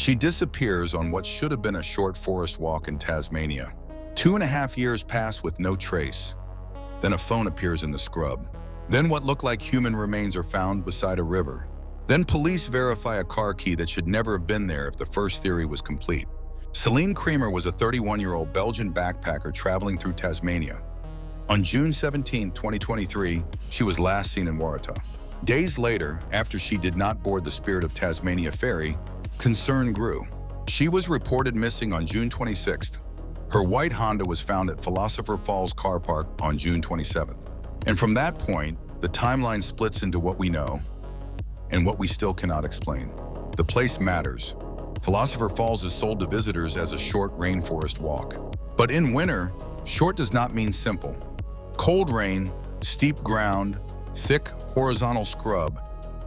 She disappears on what should have been a short forest walk in Tasmania. 2.5 years pass with no trace. Then a phone appears in the scrub. Then what look like human remains are found beside a river. Then police verify a car key that should never have been there if the first theory was complete. Celine Cremer was a 31-year-old Belgian backpacker traveling through Tasmania. On June 17, 2023, she was last seen in Waratah. Days later, after she did not board the Spirit of Tasmania ferry, concern grew. She was reported missing on June 26th. Her white Honda was found at Philosopher Falls car park on June 27th. And from that point, the timeline splits into what we know and what we still cannot explain. The place matters. Philosopher Falls is sold to visitors as a short rainforest walk. But in winter, short does not mean simple. Cold rain, steep ground, thick horizontal scrub,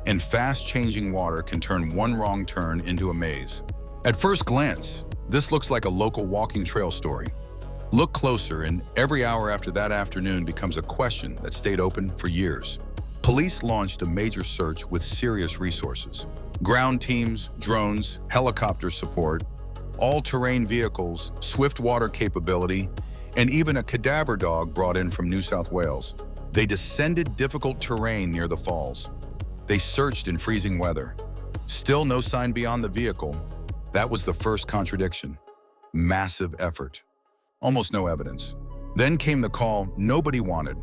and fast-changing water can turn one wrong turn into a maze. At first glance, this looks like a local walking trail story. Look closer, and every hour after that afternoon becomes a question that stayed open for years. Police launched a major search with serious resources. Ground teams, drones, helicopter support, all-terrain vehicles, swift water capability, and even a cadaver dog brought in from New South Wales. They descended difficult terrain near the falls. They searched in freezing weather. Still no sign beyond the vehicle. That was the first contradiction. Massive effort. Almost no evidence. Then came the call nobody wanted.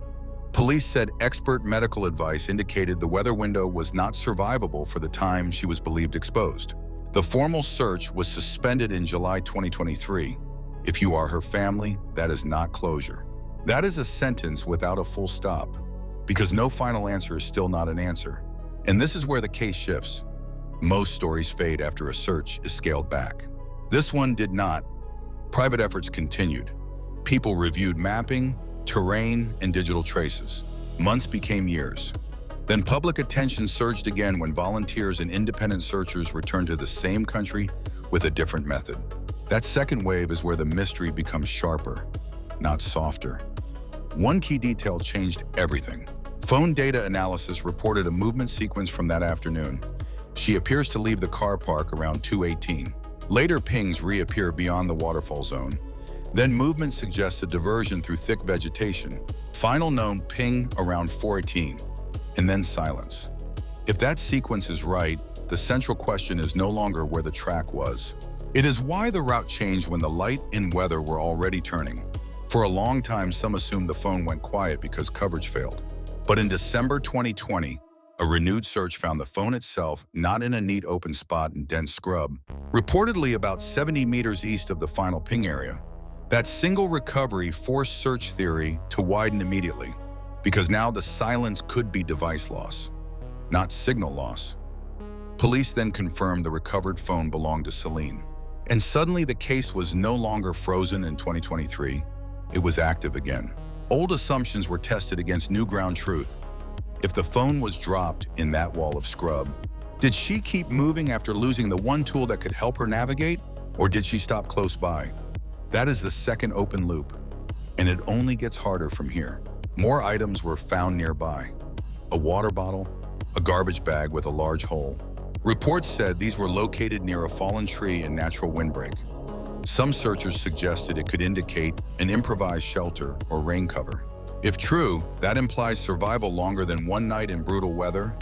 Police said expert medical advice indicated the weather window was not survivable for the time she was believed exposed. The formal search was suspended in July 2023. If you are her family, that is not closure. That is a sentence without a full stop, because no final answer is still not an answer. And this is where the case shifts. Most stories fade after a search is scaled back. This one did not. Private efforts continued. People reviewed mapping, terrain, and digital traces. Months became years. Then public attention surged again when volunteers and independent searchers returned to the same country with a different method. That second wave is where the mystery becomes sharper, not softer. One key detail changed everything. Phone data analysis reported a movement sequence from that afternoon. She appears to leave the car park around 2:18. Later pings reappear beyond the waterfall zone. Then movement suggests a diversion through thick vegetation. Final known ping around 4:18, and then silence. If that sequence is right, the central question is no longer where the track was. It is why the route changed when the light and weather were already turning. For a long time, some assumed the phone went quiet because coverage failed. But in December 2020, a renewed search found the phone itself not in a neat open spot in dense scrub, reportedly about 70 meters east of the final ping area. That single recovery forced search theory to widen immediately, because now the silence could be device loss, not signal loss. Police then confirmed the recovered phone belonged to Celine. And suddenly the case was no longer frozen in 2023, it was active again. Old assumptions were tested against new ground truth. If the phone was dropped in that wall of scrub, did she keep moving after losing the one tool that could help her navigate, or did she stop close by? That is the second open loop, and it only gets harder from here. More items were found nearby. A water bottle, a garbage bag with a large hole. Reports said these were located near a fallen tree and natural windbreak. Some searchers suggested it could indicate an improvised shelter or rain cover. If true, that implies survival longer than one night in brutal weather.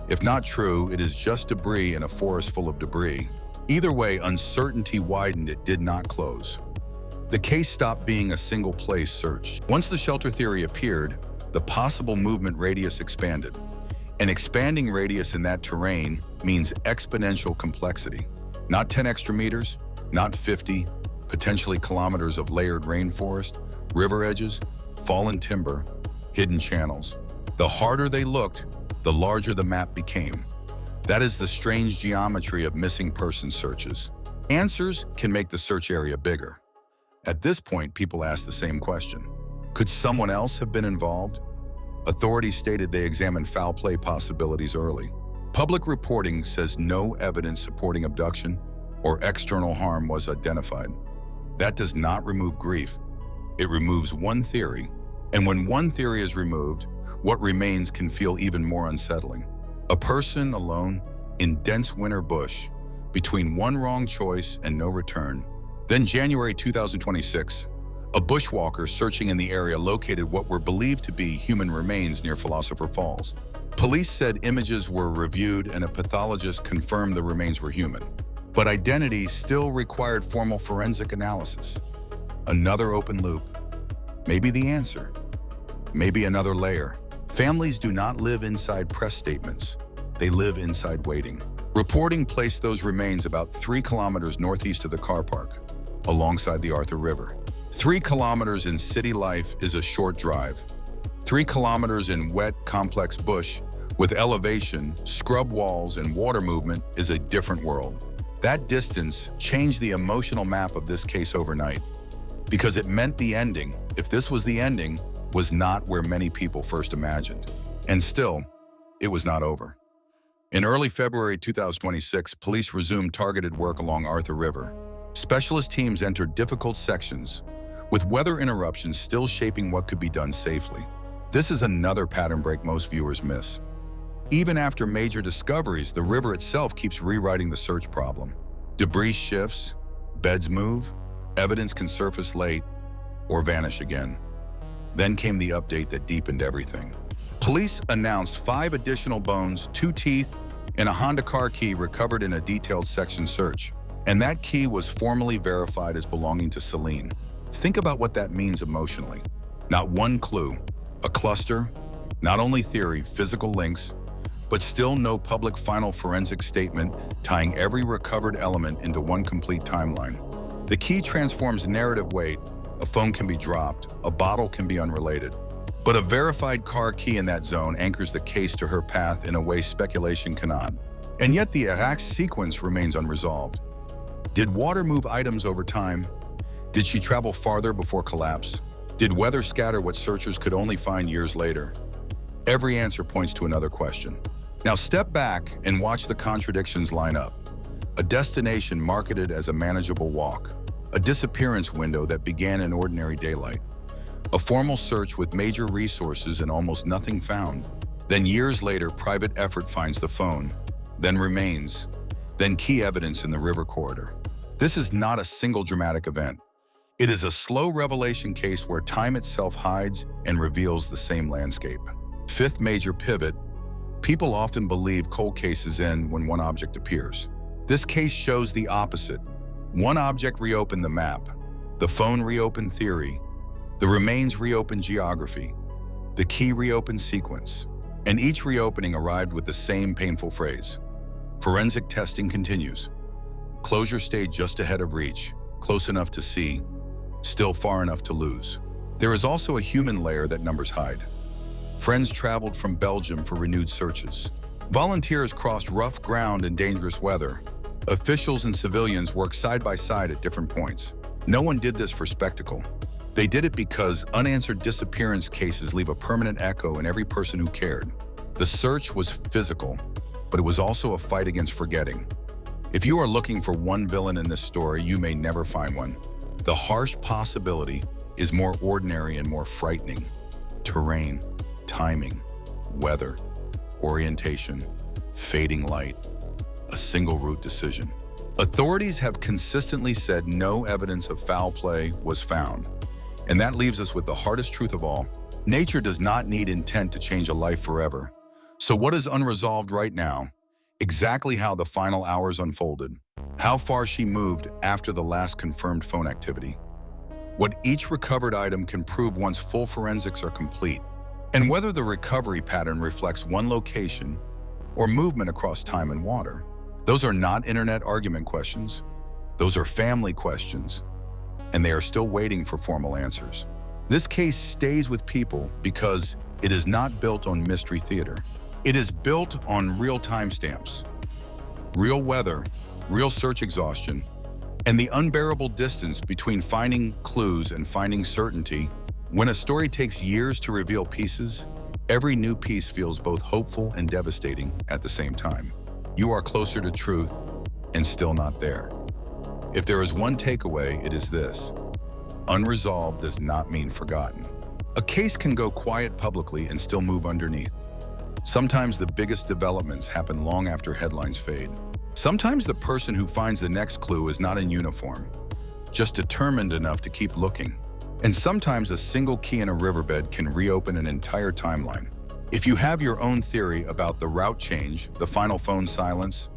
If not true, it is just debris in a forest full of debris. Either way, uncertainty widened, it did not close. The case stopped being a single place search. Once the shelter theory appeared, the possible movement radius expanded. An expanding radius in that terrain means exponential complexity. Not 10 extra meters, not 50, potentially kilometers of layered rainforest, river edges, fallen timber, hidden channels. The harder they looked, the larger the map became. That is the strange geometry of missing person searches. Answers can make the search area bigger. At this point, people ask the same question. Could someone else have been involved? Authorities stated they examined foul play possibilities early. Public reporting says no evidence supporting abduction or external harm was identified. That does not remove grief. It removes one theory. And when one theory is removed, what remains can feel even more unsettling. A person alone in dense winter bush between one wrong choice and no return. Then January 2026, a bushwalker searching in the area located what were believed to be human remains near Philosopher Falls. Police said images were reviewed and a pathologist confirmed the remains were human. But identity still required formal forensic analysis. Another open loop. Maybe the answer. Maybe another layer. Families do not live inside press statements. They live inside waiting. Reporting placed those remains about 3 kilometers northeast of the car park, alongside the Arthur River. 3 kilometers in city life is a short drive. 3 kilometers in wet, complex bush with elevation, scrub walls, and water movement is a different world. That distance changed the emotional map of this case overnight, because it meant the ending, if this was the ending, was not where many people first imagined. And still, it was not over. In early February 2026, police resumed targeted work along Arthur River. Specialist teams entered difficult sections, with weather interruptions still shaping what could be done safely. This is another pattern break most viewers miss. Even after major discoveries, the river itself keeps rewriting the search problem. Debris shifts, beds move, evidence can surface late or vanish again. Then came the update that deepened everything. Police announced 5 additional bones, 2 teeth, and a Honda car key recovered in a detailed section search. And that key was formally verified as belonging to Celine. Think about what that means emotionally. Not one clue, a cluster, not only theory, physical links, but still no public final forensic statement tying every recovered element into one complete timeline. The key transforms narrative weight. A phone can be dropped, a bottle can be unrelated. But a verified car key in that zone anchors the case to her path in a way speculation cannot. And yet the exact sequence remains unresolved. Did water move items over time? Did she travel farther before collapse? Did weather scatter what searchers could only find years later? Every answer points to another question. Now step back and watch the contradictions line up. A destination marketed as a manageable walk. A disappearance window that began in ordinary daylight. A formal search with major resources and almost nothing found. Then years later, private effort finds the phone, then remains, then key evidence in the river corridor. This is not a single dramatic event. It is a slow revelation case where time itself hides and reveals the same landscape. 5th major pivot. People often believe cold cases end when one object appears. This case shows the opposite. One object reopened the map. The phone reopened theory. The remains reopened geography. The key reopened sequence. And each reopening arrived with the same painful phrase. Forensic testing continues. Closure stayed just ahead of reach, close enough to see, still far enough to lose. There is also a human layer that numbers hide. Friends traveled from Belgium for renewed searches. Volunteers crossed rough ground in dangerous weather. Officials and civilians worked side by side at different points. No one did this for spectacle. They did it because unanswered disappearance cases leave a permanent echo in every person who cared. The search was physical, but it was also a fight against forgetting. If you are looking for one villain in this story, you may never find one. The harsh possibility is more ordinary and more frightening. Terrain, timing, weather, orientation, fading light, a single route decision. Authorities have consistently said no evidence of foul play was found. And that leaves us with the hardest truth of all. Nature does not need intent to change a life forever. So what is unresolved right now? Exactly how the final hours unfolded. How far she moved after the last confirmed phone activity. What each recovered item can prove once full forensics are complete. And whether the recovery pattern reflects one location or movement across time and water. Those are not internet argument questions. Those are family questions, and they are still waiting for formal answers. This case stays with people because it is not built on mystery theater. It is built on real timestamps, real weather, real search exhaustion, and the unbearable distance between finding clues and finding certainty. When a story takes years to reveal pieces, every new piece feels both hopeful and devastating at the same time. You are closer to truth and still not there. If there is one takeaway, it is this. Unresolved does not mean forgotten. A case can go quiet publicly and still move underneath. Sometimes the biggest developments happen long after headlines fade. Sometimes the person who finds the next clue is not in uniform, just determined enough to keep looking. And sometimes a single key in a riverbed can reopen an entire timeline. If you have your own theory about the route change, the final phone silence,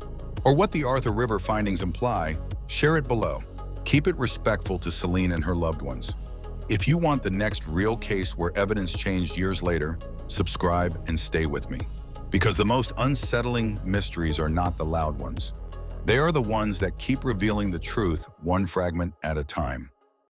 or what the Arthur River findings imply, share it below. Keep it respectful to Celine and her loved ones. If you want the next real case where evidence changed years later, subscribe and stay with me. Because the most unsettling mysteries are not the loud ones. They are the ones that keep revealing the truth one fragment at a time.